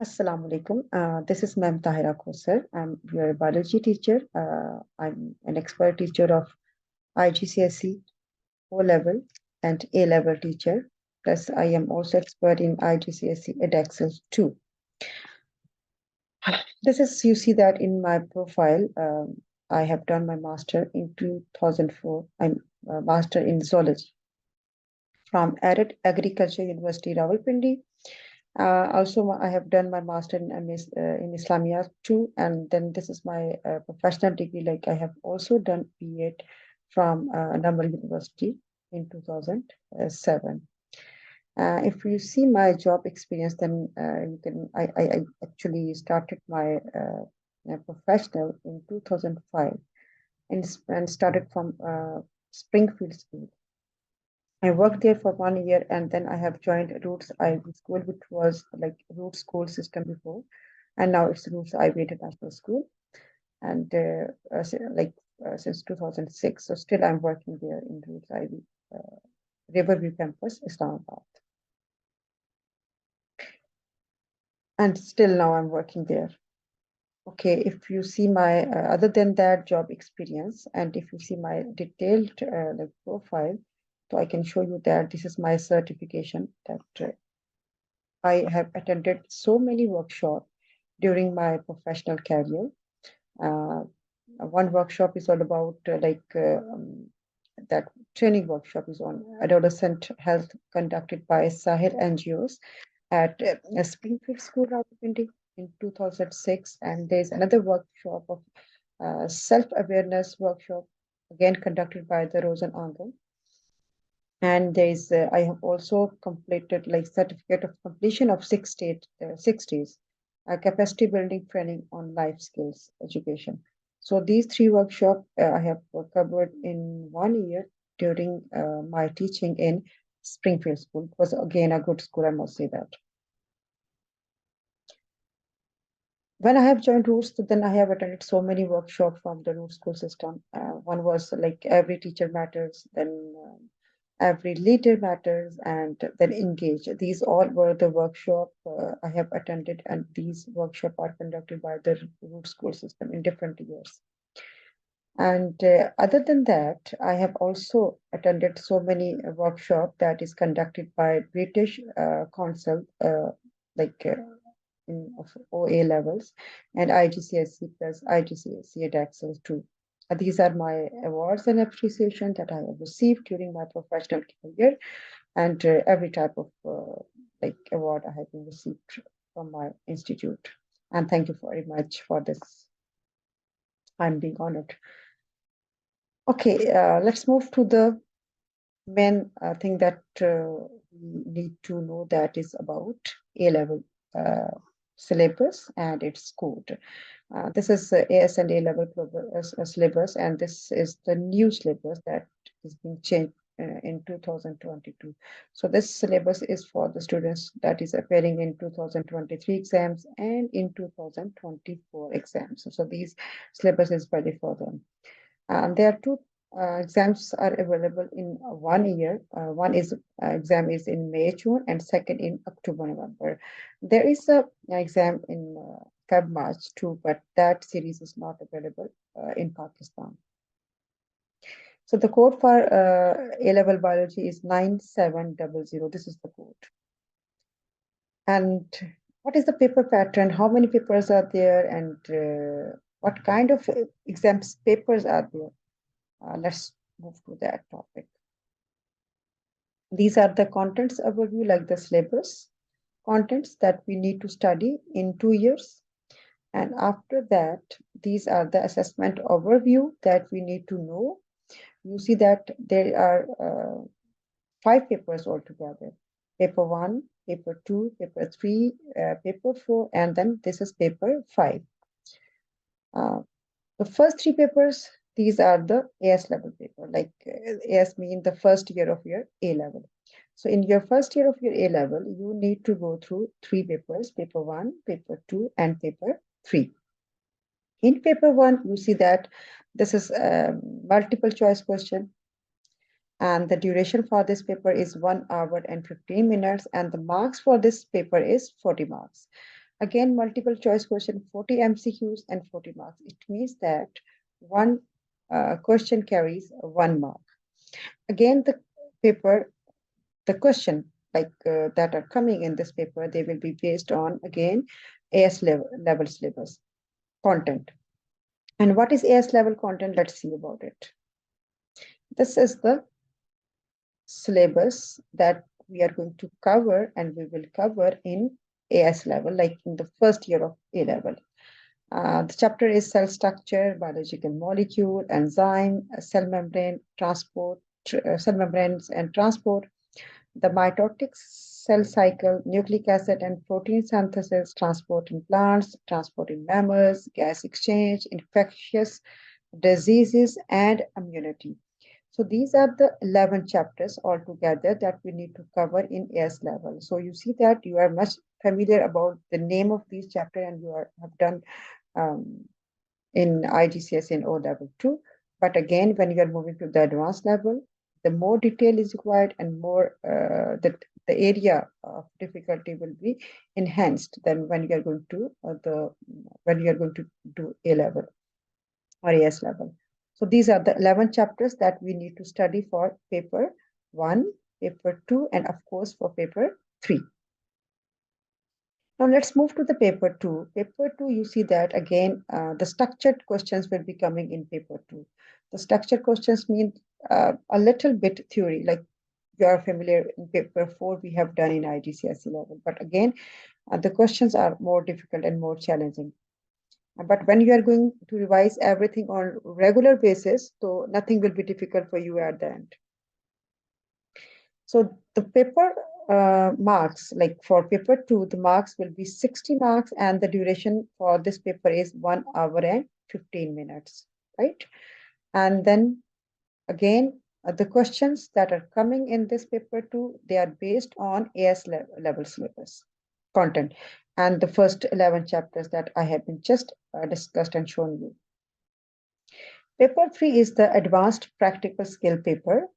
Assalamu alaikum. This is Ma'am Tahira Kausar. I'm your biology teacher. I'm an expert teacher of IGCSE O level and A level teacher. Plus, I am also expert in IGCSE Edexcel too. This is, you see that in my profile. I have done my master in 2004. I'm a master in zoology from Arid Agriculture University, Rawalpindi. Also, I have done my master in in Islamiyat too, and then this is my professional degree. Like I have also done B.Ed from Namar University in 2007. If you see my job experience, then you can. I actually started my professional in 2005 and started from Springfield School. I worked there for 1 year and then I have joined Roots IB School, which was like Roots School system before, and now it's Roots IB International School. And since 2006, so still I'm working there in Roots IB, Riverview Campus, Islamabad. And still now I'm working there. Okay, if you see my, other than that job experience, and if you see my detailed like profile, so I can show you that this is my certification that I have attended so many workshops during my professional career. One workshop is all about that training workshop is on adolescent health conducted by Sahil NGOs at Springfield School, Rawalpindi in 2006. And there's another workshop of self-awareness workshop, again conducted by the Rosen Angan. And there's I have also completed like certificate of completion of 6 days capacity building training on life skills education. So these three workshops I have covered in 1 year during my teaching in Springfield School. It was again a good school, I must say that. When I have joined Roots, then I have attended so many workshops from the Roots school system. One was like Every Teacher Matters, then Every Leader Matters, and then Engage. These all were the workshop I have attended, and these workshops are conducted by the Roots school system in different years. And other than that, I have also attended so many workshops that is conducted by British Council, like of OA levels, and IGCSE plus IGCSE Edexcel too. These are my awards and appreciation that I have received during my professional career, and every type of like award I have been received from my institute. And thank you very much for this. I'm being honored. Okay, let's move to the main thing that we need to know, that is about A-level syllabus and its code. This is AS and A-level syllabus, and this is the new syllabus that is being changed in 2022. So this syllabus is for the students that is appearing in 2023 exams and in 2024 exams. So these syllabus is ready for them. There are two exams are available in 1 year. One is exam is in May, June, and second in October, November. There is a exam in Feb, March too, but that series is not available in Pakistan. So the code for A-level biology is 9700. This is the code. And what is the paper pattern? How many papers are there? And what kind of exams papers are there? Let's move to that topic. These are the contents overview, like the syllabus contents that we need to study in 2 years. And after that, these are the assessment overview that we need to know. You see that there are 5 papers altogether. Paper 1, paper 2, paper 3, paper 4, and then this is paper 5. The first 3 papers, these are the AS level paper, like AS mean the first year of your A level. So in your first year of your A level, you need to go through 3 papers, paper 1, paper 2, and paper 3. In paper 1, you see that this is a multiple choice question. And the duration for this paper is 1 hour and 15 minutes, and the marks for this paper is 40 marks. Again, multiple choice question, 40 MCQs and 40 marks. It means that one question carries 1 mark. Again, the paper, the question that are coming in this paper, they will be based on, again, AS level syllabus content. And what is AS level content? Let's see about it. This is the syllabus that we are going to cover, and we will cover in AS level, like in the first year of A level. The chapter is cell structure, biological molecule, enzyme, cell membrane, transport, cell membranes and transport, the mitotic cell cycle, nucleic acid and protein synthesis, transport in plants, transport in mammals, gas exchange, infectious diseases, and immunity. So these are the 11 chapters altogether that we need to cover in AS level. So you see that you are much familiar about the name of these chapters, and you have done in IGCSE and O level too. But again, when you are moving to the advanced level, the more detail is required, and more the area of difficulty will be enhanced than when you are going to do A level or AS level. So these are the 11 chapters that we need to study for paper 1, paper 2, and of course for paper 3. Now let's move to the paper 2. Paper 2, you see that again, the structured questions will be coming in paper 2. The structured questions mean a little bit theory, like you are familiar in paper 4 we have done in IGCSE level. But again, the questions are more difficult and more challenging. But when you are going to revise everything on regular basis, so nothing will be difficult for you at the end. So the paper marks, like for paper 2, the marks will be 60 marks, and the duration for this paper is 1 hour and 15 minutes, right? And then again, the questions that are coming in this paper 2, they are based on AS level syllabus content, and the first 11 chapters that I have been just discussed and shown you. Paper 3 is the advanced practical skill paper,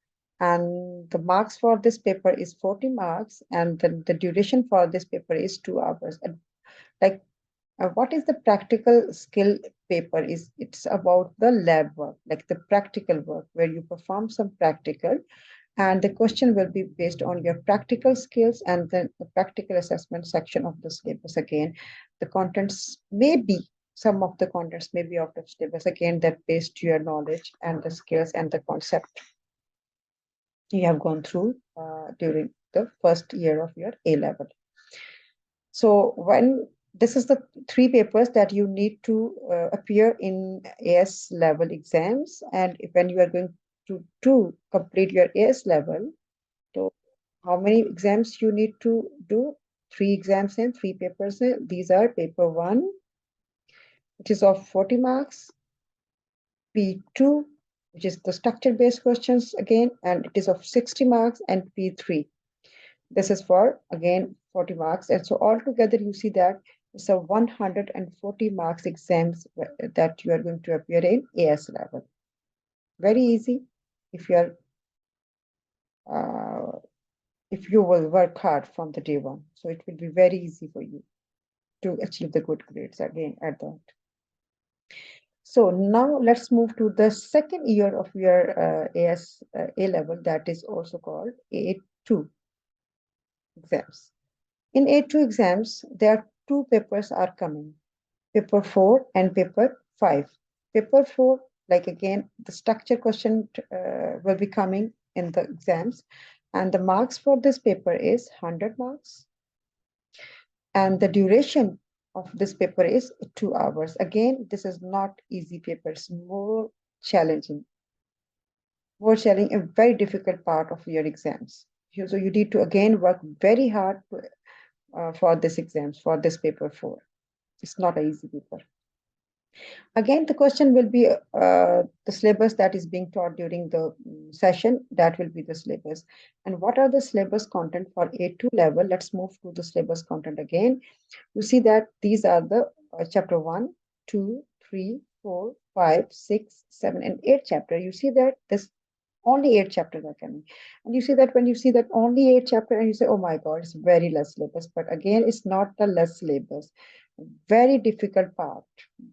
and the marks for this paper is 40 marks, and the duration for this paper is 2 hours. And like, what is the practical skill paper? It's about the lab work, like the practical work where you perform some practical, and the question will be based on your practical skills, and then the practical assessment section of the syllabus. Again, the contents may be, some of the contents may be out of syllabus, again, that based to your knowledge and the skills and the concept you have gone through during the first year of your A level. So when this is the 3 papers that you need to appear in AS level exams, and when you are going to complete your AS level, so how many exams you need to do? 3 exams and 3 papers. These are paper 1, which is of 40 marks, P2, which is the structure-based questions again, and it is of 60 marks, and P3. This is for, again, 40 marks. And so altogether, you see that it's a 140 marks exams that you are going to appear in AS level. Very easy if you will work hard from the day 1. So it will be very easy for you to achieve the good grades again at the end. So now let's move to the second year of your AS A level, that is also called A2 exams. In A2 exams, there are 2 papers are coming, paper 4 and paper 5. Paper 4, like again, the structure question will be coming in the exams, and the marks for this paper is 100 marks. And the duration of this paper is 2 hours. Again, this is not easy paper, it's more challenging, a very difficult part of your exams. So you need to again work very hard for this exams, for this paper 4. It's not an easy paper. Again, the question will be the syllabus that is being taught during the session, that will be the syllabus. And what are the syllabus content for A2 level? Let's move to the syllabus content again. You see that these are the chapter 1, 2, 3, 4, 5, 6, 7, and 8 chapter. You see that this Only 8 chapters are coming. And you see that when you see that only 8 chapters, and you say, oh my God, it's very less syllabus. But again, it's not the less syllabus. Very difficult part,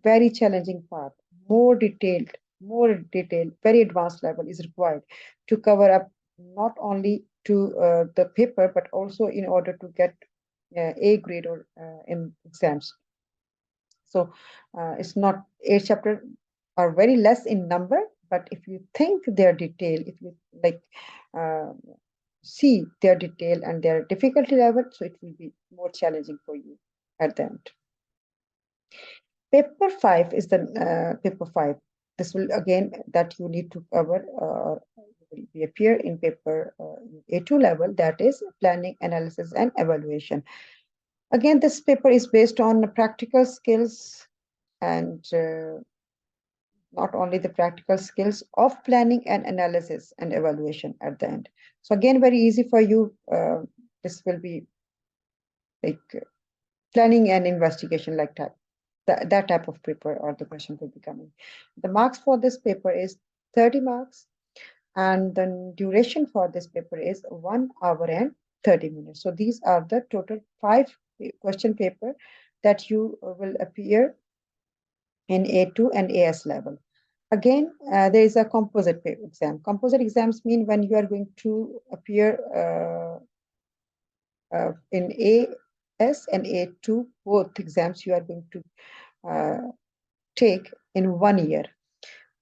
very challenging part, more detailed, very advanced level is required to cover up not only to the paper, but also in order to get A grade or in exams. So it's not 8 chapters are very less in number, but if you think their detail, if you like uh, see their detail and their difficulty level, so it will be more challenging for you at the end. Paper five is the paper five. This will again that you need to cover will be appear in paper A2 level, that is planning, analysis, and evaluation. Again, this paper is based on practical skills and not only the practical skills of planning and analysis and evaluation at the end. So again, very easy for you. This will be like planning and investigation like type. That type of paper or the question will be coming. The marks for this paper is 30 marks and the duration for this paper is 1 hour and 30 minutes. So these are the total 5 question paper that you will appear in A2 and AS level. Again, there is a composite exam. Composite exams mean when you are going to appear in AS and A2, both exams you are going to take in 1 year.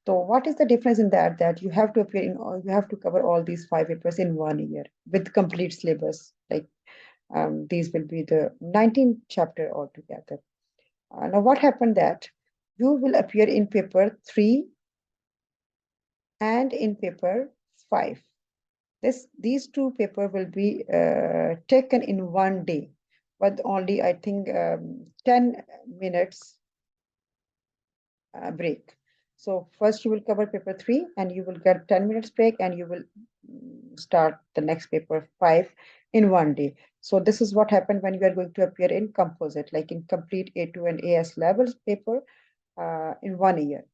So what is the difference in that? That you have to appear in, or you have to cover all these 5 papers in 1 year with complete syllabus. Like these will be the 19 chapter altogether. Now what happened that you will appear in paper 3 and in paper 5. These two paper will be taken in 1 day, but only I think 10 minutes break. So first you will cover paper 3 and you will get 10 minutes break and you will start the next paper 5 in 1 day. So this is what happened when you are going to appear in composite, like in complete A2 and AS levels paper in 1 year.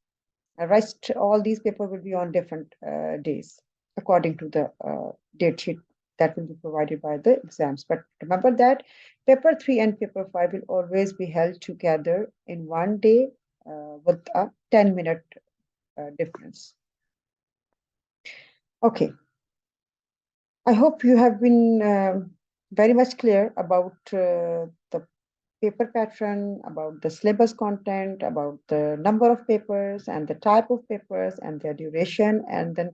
Rest all these paper will be on different days according to the date sheet that will be provided by the exams. But remember that paper 3 and paper 5 will always be held together in 1 day with a 10-minute difference. Okay, I hope you have been very much clear about the paper pattern, about the syllabus content, about the number of papers and the type of papers and their duration, and then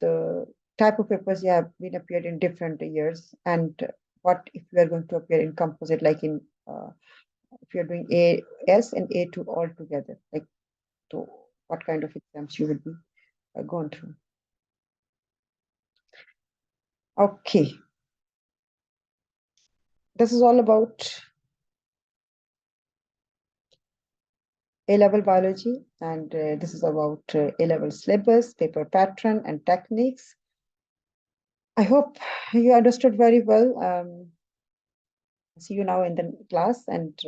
the type of papers you have been appeared in different years, and what if you are going to appear in composite, like in if you're doing AS and A2 all together, like so what kind of exams you will be going through. Okay, this is all about A-level biology, and this is about A-level syllabus, paper pattern, and techniques. I hope you understood very well. See you now in the class, and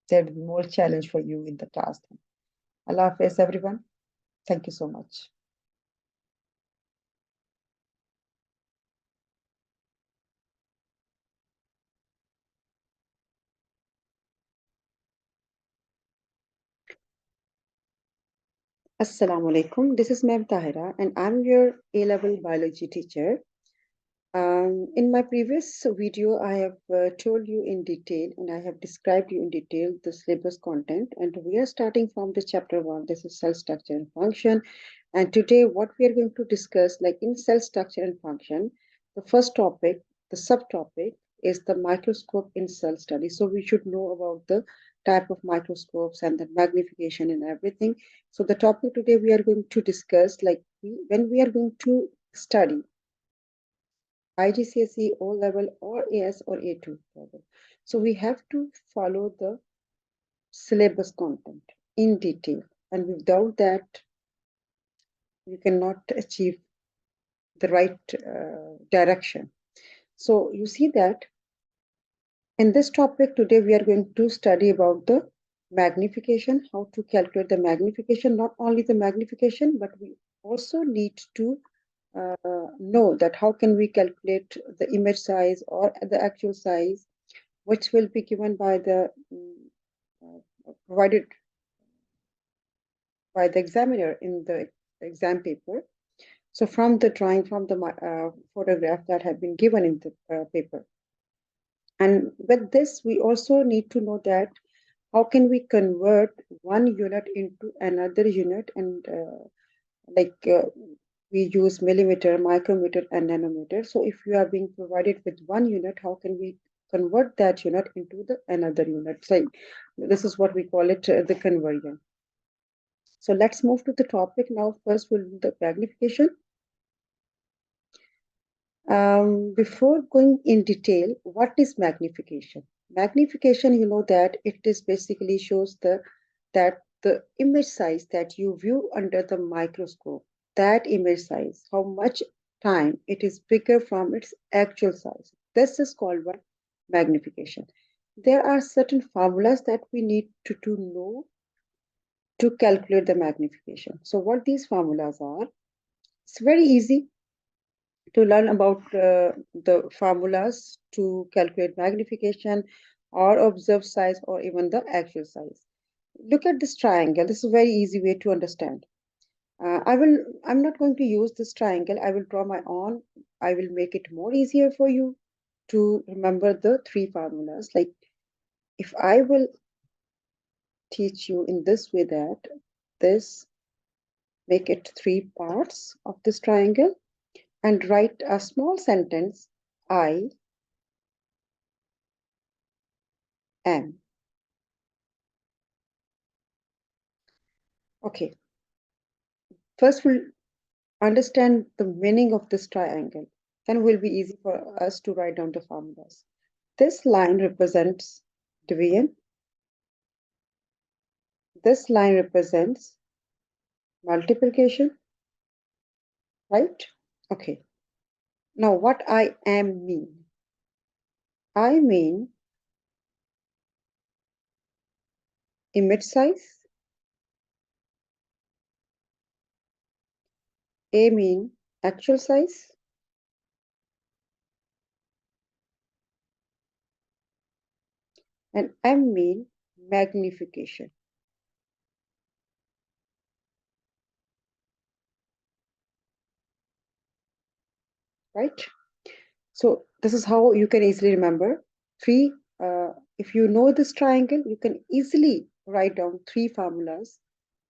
there will be more challenge for you in the class. Allah Hafiz, everyone. Thank you so much. Assalamu alaikum. This is Ma'am Tahira, and I'm your A-level biology teacher. In my previous video, I have told you in detail and I have described you in detail the syllabus content. And we are starting from the chapter 1. This is cell structure and function. And today, what we are going to discuss, like in cell structure and function, the first topic, the subtopic, is the microscope in cell study. So we should know about the type of microscopes and the magnification and everything. So the topic today we are going to discuss, like when we are going to study IGCSE O level or AS or A2 level. So we have to follow the syllabus content in detail. And without that, you cannot achieve the right direction. So you see that in this topic today, we are going to study about the magnification, how to calculate the magnification, not only the magnification, but also need to know that how can we calculate the image size or the actual size, which will be given by the provided by the examiner in the exam paper. So from the drawing, from the photograph that have been given in the paper. And with this, we also need to know that how can we convert one unit into another unit, and like we use millimeter, micrometer, and nanometer. So if you are being provided with one unit, how can we convert that unit into the another unit? So this is what we call it, the conversion. So let's move to the topic now. First, we'll do the magnification. Before going in detail, what is magnification? Magnification, you know that it is basically shows that the image size that you view under the microscope, that image size, how much time it is bigger from its actual size. This is called what? Magnification. There are certain formulas that we need to know to calculate the magnification. So what these formulas are, it's very easy to learn about the formulas to calculate magnification or observed size or even the actual size. Look at this triangle. This is a very easy way to understand. I'm not going to use this triangle. I will draw my own. I will make it more easier for you to remember the three formulas. Like if I will teach you in this way, that this, make it three parts of this triangle and write a small sentence, I am. Okay, first we'll understand the meaning of this triangle. Then it will be easy for us to write down the formulas. This line represents division. This line represents multiplication, right? Okay. Now what I am mean? I mean image size. A mean actual size. And M mean magnification. Right? So this is how you can easily remember three. If you know this triangle, you can easily write down three formulas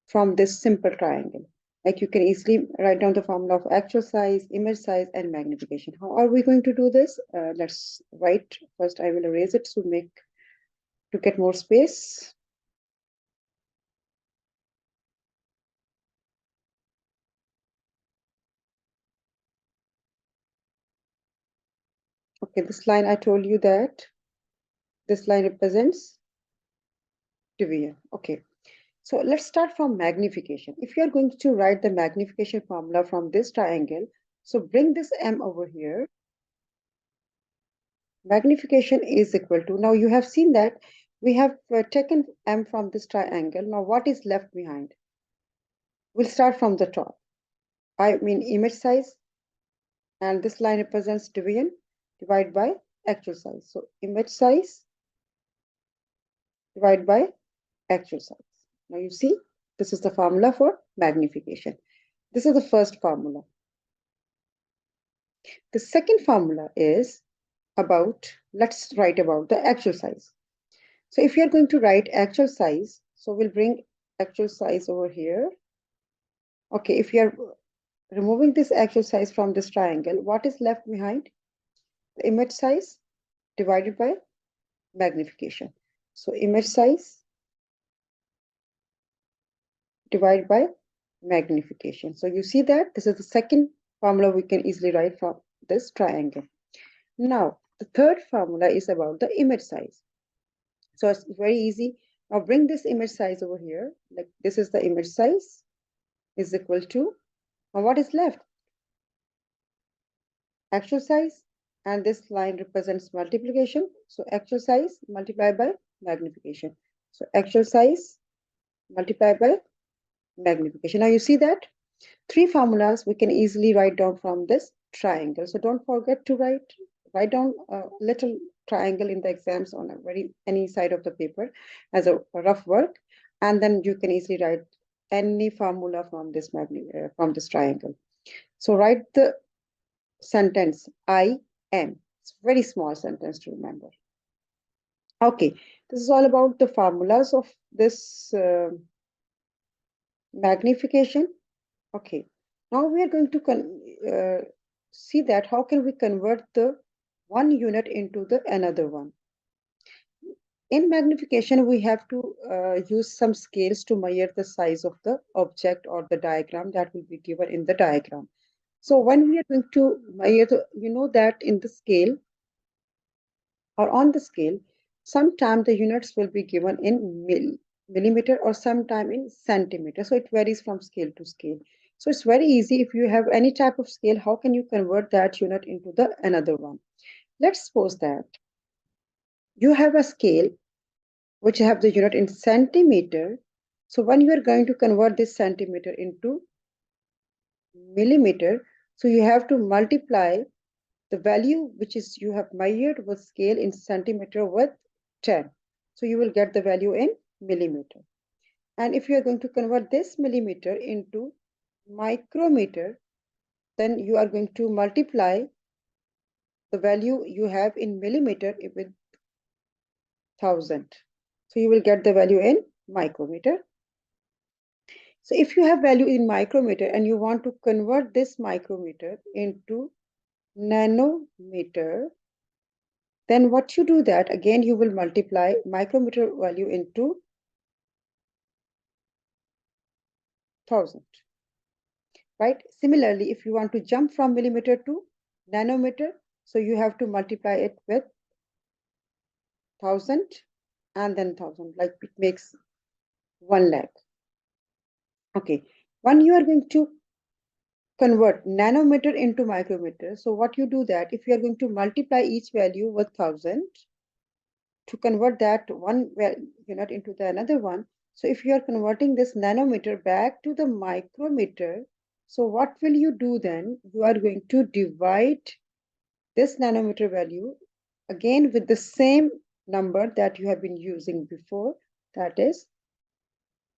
from this simple triangle. Like you can easily write down the formula of actual size, image size, and magnification. How are we going to do this? Let's write. First, I will erase it to get more space. Okay, this line I told you that this line represents division. Okay, so let's start from magnification. If you are going to write the magnification formula from this triangle, so bring this m over here. Magnification is equal to, now you have seen that we have taken m from this triangle. Now what is left behind? We'll start from the top. I mean image size, and this line represents division, divided by actual size. So image size divided by actual size. Now you see, this is the formula for magnification. This is the first formula. The second formula is about, let's write about the actual size. So if you're going to write actual size, so we'll bring actual size over here. Okay, if you're removing this actual size from this triangle, what is left behind? The image size divided by magnification. So image size divided by magnification. So you see that this is the second formula we can easily write from this triangle. Now, the third formula is about the image size. So it's very easy. Now bring this image size over here. Like this is the image size is equal to, now what is left? Actual size, and this line represents multiplication. So actual size multiplied by magnification. So actual size multiplied by magnification. Now you see that Three formulas we can easily write down from this triangle. So don't forget to write down a little triangle in the exams on a very any side of the paper as a rough work, and then you can easily write any formula from from this triangle. So write the sentence I am. It's a very small sentence to remember. Okay, this is all about the formulas of this magnification. Okay, now we are going to see that how can we convert the one unit into the another one. In magnification, we have to use some scales to measure the size of the object or the diagram that will be given in the diagram. So when we are going to measure, you know that in the scale or on the scale, sometimes the units will be given in millimeter or sometime in centimeter. So it varies from scale to scale. So it's very easy if you have any type of scale, how can you convert that unit into the another one? Let's suppose that you have a scale which have the unit in centimeter. So when you are going to convert this centimeter into millimeter, so you have to multiply the value which is you have measured with scale in centimeter with 10. So you will get the value in millimeter. And if you are going to convert this millimeter into micrometer, then you are going to multiply the value you have in millimeter with 1000. So you will get the value in micrometer. So if you have value in micrometer and you want to convert this micrometer into nanometer, then what you do that again you will multiply micrometer value into 1000, right? Similarly, if you want to jump from millimeter to nanometer, so you have to multiply it with 1000 and then 1000, like it makes 1 lakh. Okay, when you are going to convert nanometer into micrometer, so what you do that if you are going to multiply each value with 1000 to convert that one unit into the another one. So if you are converting this nanometer back to the micrometer, so what will you do then? You are going to divide this nanometer value again with the same number that you have been using before, that is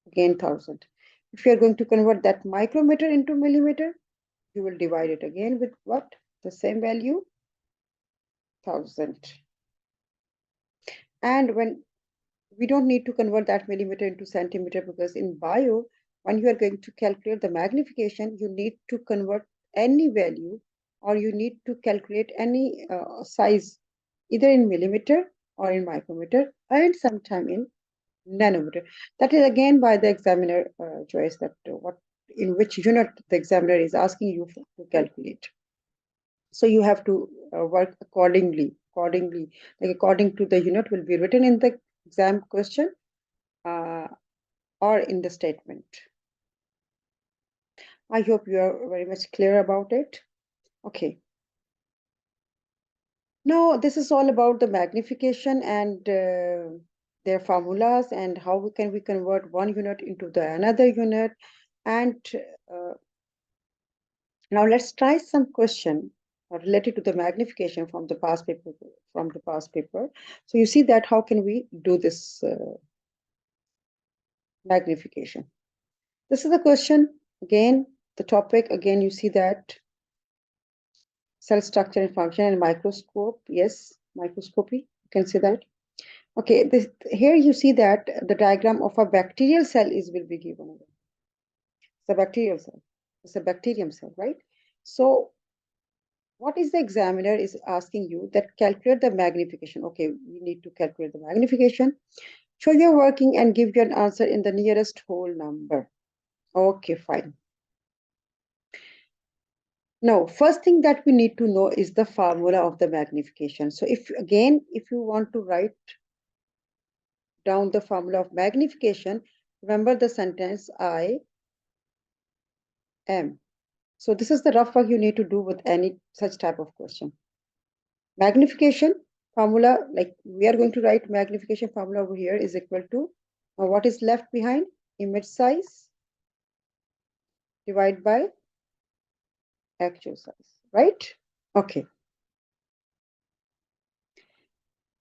again 1000. If you are going to convert that micrometer into millimeter, you will divide it again with what? The same value, 1000. And when we don't need to convert that millimeter into centimeter, because in bio, when you are going to calculate the magnification, you need to convert any value or you need to calculate any size either in millimeter or in micrometer and sometime in nanometer. That is again by the examiner choice that what in which unit the examiner is asking you to calculate. So you have to work accordingly, like according to the unit will be written in the exam question uh, or in the statement. I hope you are very much clear about it. Okay. Now this is all about the magnification and their formulas and how we convert one unit into the another unit. And uh, now let's try some question related to the magnification from the past paper. So you see that how can we do this magnification? This is the question again. The topic again. You see that cell structure and function and microscope. Yes, microscopy. You can see that. Okay, here you see that the diagram of a bacterial cell is will be given. It's a bacterial cell. It's a bacterium cell, right? So what is the examiner is asking you that calculate the magnification. Okay, we need to calculate the magnification. Show your working and give you an answer in the nearest whole number. Okay, fine. Now, first thing that we need to know is the formula of the magnification. So if you want to write down the formula of magnification, remember the sentence I am. So this is the rough work you need to do with any such type of question. Magnification formula, like we are going to write magnification formula over here is equal to what is left behind? Image size divide by actual size, right? Okay.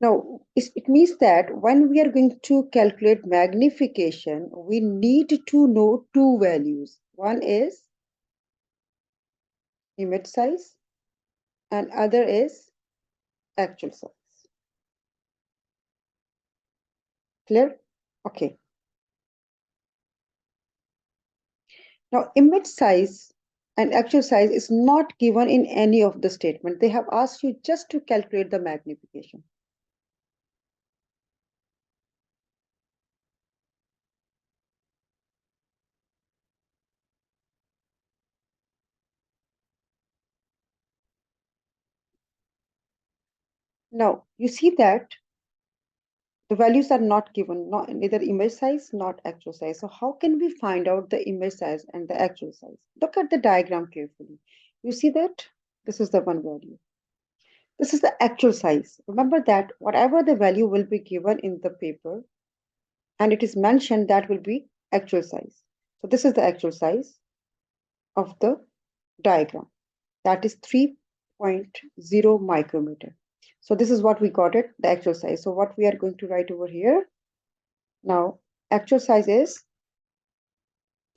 Now, it means that when we are going to calculate magnification, we need to know two values. One is image size and other is actual size. Clear? Okay. Now, image size and actual size is not given in any of the statement. They have asked you just to calculate the magnification. Now, you see that the values are not given, not neither image size, not actual size. So how can we find out the image size and the actual size? Look at the diagram carefully. You see that this is the one value. This is the actual size. Remember that whatever the value will be given in the paper and it is mentioned, that will be actual size. So this is the actual size of the diagram. That is 3.0 micrometer. So this is what we got it, the actual size. So what we are going to write over here now, actual size is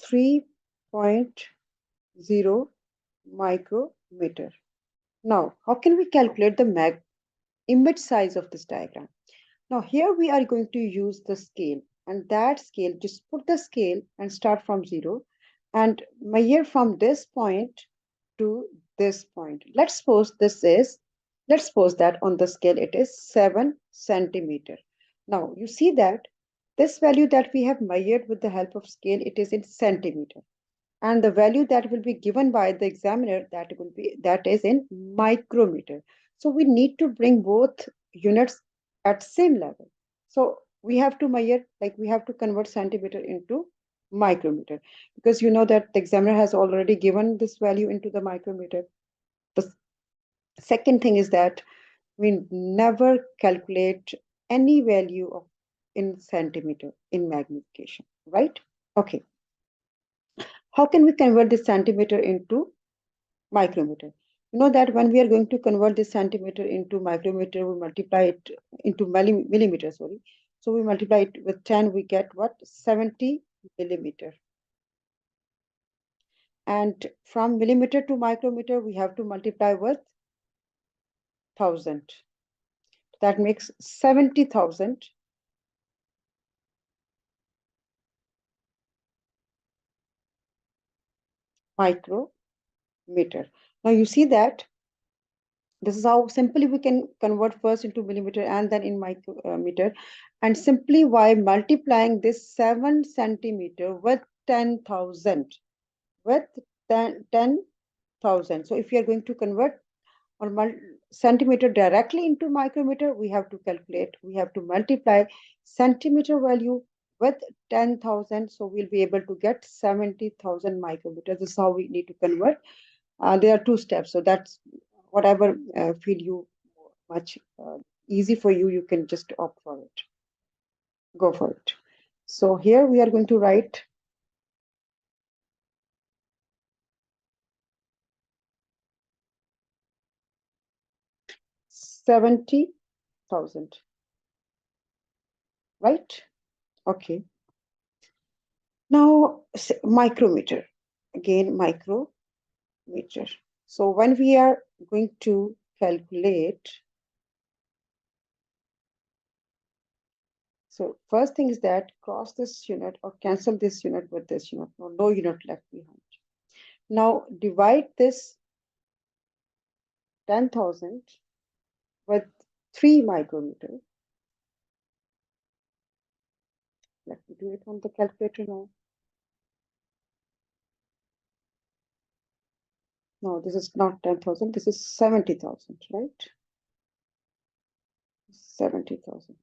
3.0 micrometer. Now, how can we calculate the image size of this diagram? Now, here we are going to use the scale, and that scale, just put the scale and start from 0 and measure from this point to this point. Let's suppose that on the scale it is 7 centimeter. Now, you see that this value that we have measured with the help of scale, it is in centimeter. And the value that will be given by the examiner, that is in micrometer. So we need to bring both units at same level. So we have to measure, like we have to convert centimeter into micrometer, because you know that the examiner has already given this value into the micrometer. The second thing is that we never calculate any value of in centimeter in magnification, right? Okay. How can we convert this centimeter into micrometer? You know that when we are going to convert this centimeter into micrometer, we multiply it into millimeter, sorry. So we multiply it with 10, we get what? 70 millimeter. And from millimeter to micrometer, we have to multiply with 1000. That makes 70,000 micrometer. Now you see that this is how simply we can convert first into millimeter and then in micrometer. And simply by multiplying this 7 centimeter with 10,000, with 10,000. So if you are going to convert or centimeter directly into micrometer, we have to calculate, we have to multiply centimeter value with 10,000. So we'll be able to get 70,000 micrometers. This is how we need to convert. There are two steps. So that's whatever feel you much easy for you, you can just opt for it. Go for it. So here we are going to write 70,000, right? Okay. Now micrometer, again micrometer. So when we are going to calculate, so first thing is that cross this unit or cancel this unit with this unit. No unit left behind. Now divide this 10,000 with 3 micrometer. Let me do it on the calculator now. No, this is not 10,000. This is 70,000, right? 70,000.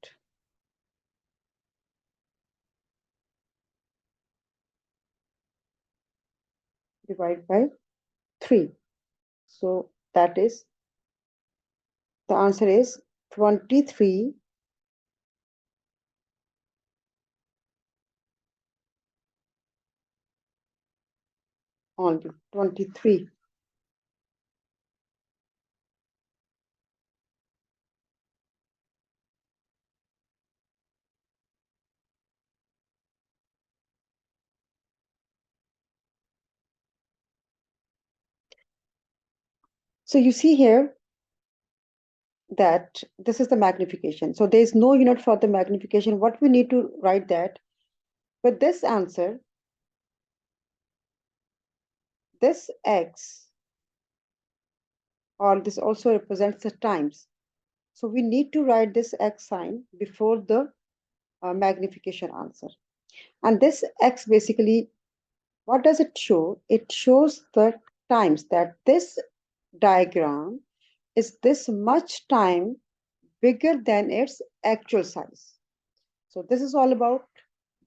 Divide by 3. So that is, the answer is 23 on only 23. So you see here that this is the magnification. So there is no unit for the magnification. What we need to write that with this answer, this x, or this also represents the times. So we need to write this x sign before the magnification answer. And this x basically, what does it show? It shows the times that this diagram is this much time bigger than its actual size. So this is all about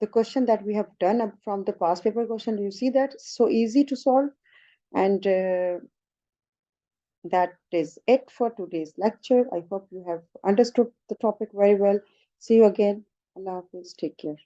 the question that we have done from the past paper question. You see that so easy to solve, and that is it for today's lecture. I hope you have understood the topic very well. See you again. Allah Hafiz. Take care.